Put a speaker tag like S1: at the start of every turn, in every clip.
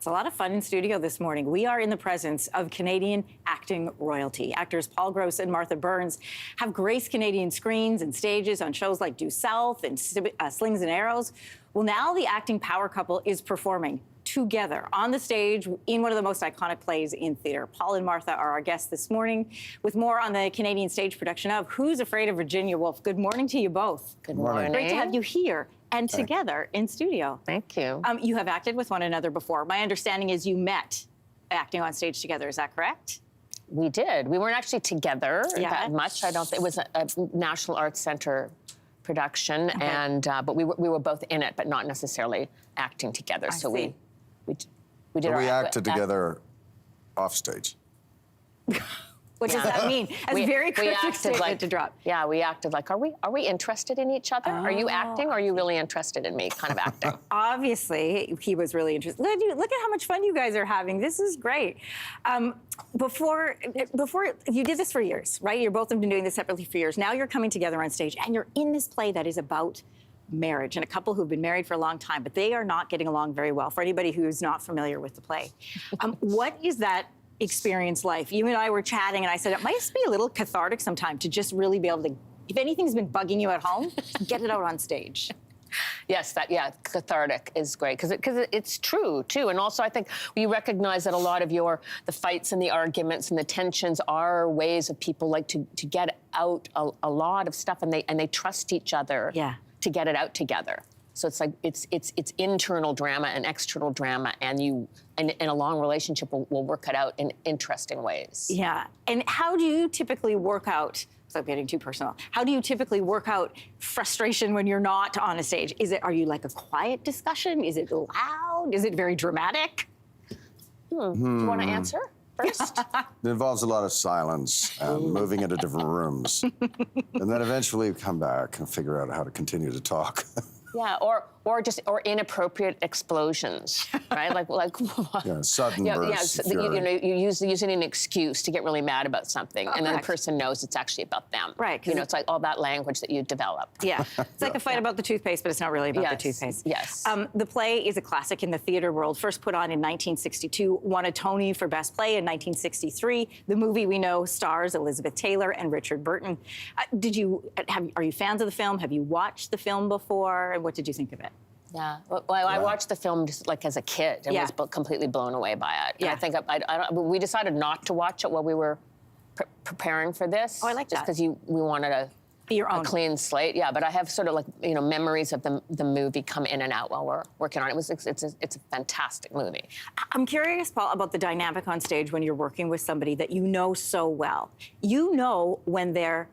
S1: It's a lot of fun in studio this morning. We are in the presence of Canadian acting royalty. Actors Paul Gross and Martha Burns have graced Canadian screens and stages on shows like Due South and Slings and Arrows. Well, now the acting power couple is performing together on the stage in one of the most iconic plays in theatre. Paul and Martha are our guests this morning with more on the Canadian stage production of Who's Afraid of Virginia Woolf. Good morning to you both.
S2: Good morning.
S1: Great to have you here and together in studio.
S2: Thank you.
S1: You have acted with one another before. My understanding is you met acting on stage together. Is that correct?
S2: We did. We weren't actually together that much. I don't think it was a National Arts Centre production, and but we were both in it, but not necessarily acting together. So we did.
S3: We acted together off stage.
S1: What does that mean? That's very cryptic statement to drop.
S2: Yeah, we acted like, are we interested in each other? Are you acting, or are you really interested in me? Kind of acting.
S1: Obviously, he was really interested. Look at how much fun you guys are having. This is great. Before you did this for years, right? You both have been doing this separately for years. Now you're coming together on stage, and you're in this play that is about marriage and a couple who've been married for a long time, but they are not getting along very well. For anybody who's not familiar with the play, what is that experience life? You and I were chatting, and I said it might be a little cathartic sometime to just really be able to, if anything's been bugging you at home, get it out on stage.
S2: Yes, cathartic is great because it's true too, and also I think you recognize that a lot of the fights and the arguments and the tensions are ways of people like to get out a lot of stuff, and they trust each other to get it out together. So it's like it's internal drama and external drama, and a long relationship will work it out in interesting ways.
S1: Yeah. And how do you typically work out, without getting too personal, how do you typically work out frustration when you're not on a stage? Are you like a quiet discussion? Is it loud? Is it very dramatic?
S2: Do you want to answer first?
S3: It involves a lot of silence and moving into different rooms. And then eventually come back and figure out how to continue to talk.
S2: Yeah, or inappropriate explosions, right? like
S3: sudden bursts.
S2: You're using an excuse to get really mad about something, and then the person knows it's actually about them.
S1: Right.
S2: It's like all that language that you develop.
S1: Yeah, it's like a fight about the toothpaste, but it's not really about the toothpaste.
S2: Yes.
S1: The play is a classic in the theatre world. First put on in 1962, won a Tony for Best Play in 1963. The movie we know stars Elizabeth Taylor and Richard Burton. Are you fans of the film? Have you watched the film before? And what did you think of it?
S2: Yeah, well, I watched the film just like as a kid and was completely blown away by it. Yeah. And I think we decided not to watch it while we were preparing for this.
S1: Oh, I like that.
S2: Just because we wanted a clean slate. Yeah, but I have sort of like memories of the movie come in and out while we're working on it. It's a fantastic movie.
S1: I'm curious, Paul, about the dynamic on stage when you're working with somebody that you know so well. You know when they're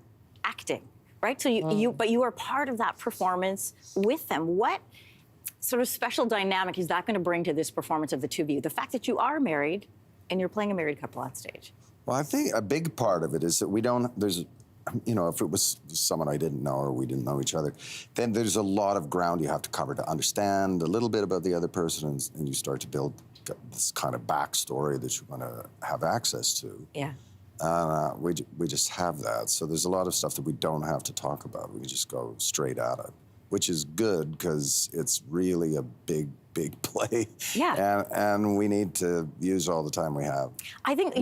S1: acting, right? So but you are part of that performance with them. What sort of special dynamic is that going to bring to this performance of the two of you? The fact that you are married and you're playing a married couple on stage.
S3: Well, I think a big part of it is that if it was someone I didn't know or we didn't know each other, then there's a lot of ground you have to cover to understand a little bit about the other person, and you start to build this kind of backstory that you want to have access to.
S1: Yeah.
S3: We just have that. So there's a lot of stuff that we don't have to talk about. We can just go straight at it, which is good because it's really a big play.
S1: Yeah.
S3: And we need to use all the time we have.
S1: I think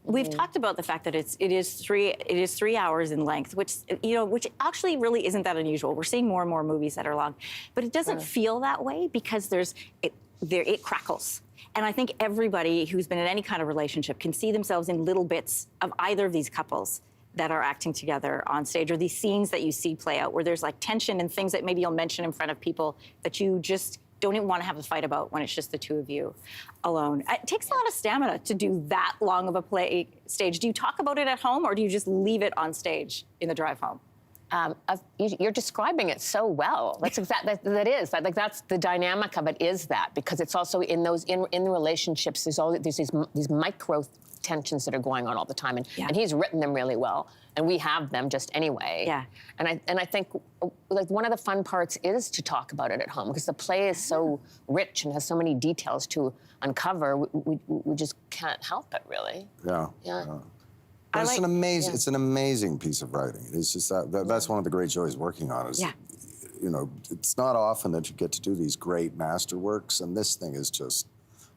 S1: we've talked about the fact that it is 3 hours in length, which actually really isn't that unusual. We're seeing more and more movies that are long, but it doesn't feel that way because it crackles. And I think everybody who's been in any kind of relationship can see themselves in little bits of either of these couples that are acting together on stage, or these scenes that you see play out where there's like tension and things that maybe you'll mention in front of people that you just don't even want to have a fight about when it's just the two of you alone. It takes a lot of stamina to do that long of a play stage. Do you talk about it at home, or do you just leave it on stage in the drive home?
S2: You're describing it so well. That's exactly that's the dynamic of it, is that because it's also in the relationships. There's these micro tensions that are going on all the time, and he's written them really well, and we have them just anyway.
S1: Yeah.
S2: And I think like one of the fun parts is to talk about it at home because the play is so rich and has so many details to uncover. We just can't help it, really.
S3: Yeah. But it's an amazing piece of writing. It's just that's one of the great joys working on it. It's not often that you get to do these great masterworks, and this thing is just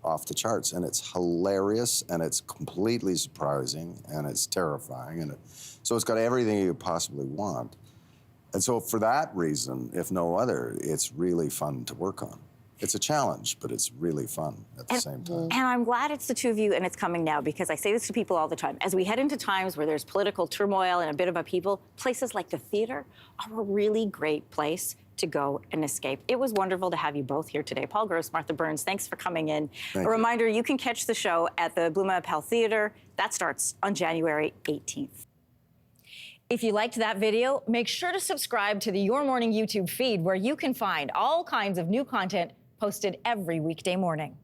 S3: off the charts, and it's hilarious, and it's completely surprising, and it's terrifying, and so it's got everything you could possibly want. And so for that reason, if no other, it's really fun to work on. It's a challenge, but it's really fun at the same time.
S1: And I'm glad it's the two of you and it's coming now, because I say this to people all the time. As we head into times where there's political turmoil and a bit of upheaval, places like the theater are a really great place to go and escape. It was wonderful to have you both here today. Paul Gross, Martha Burns, thanks for coming in.
S3: Thank
S1: a
S3: you.
S1: reminder, you can catch the show at the Bluma Appel Theater. That starts on January 18th. If you liked that video, make sure to subscribe to the Your Morning YouTube feed, where you can find all kinds of new content posted every weekday morning.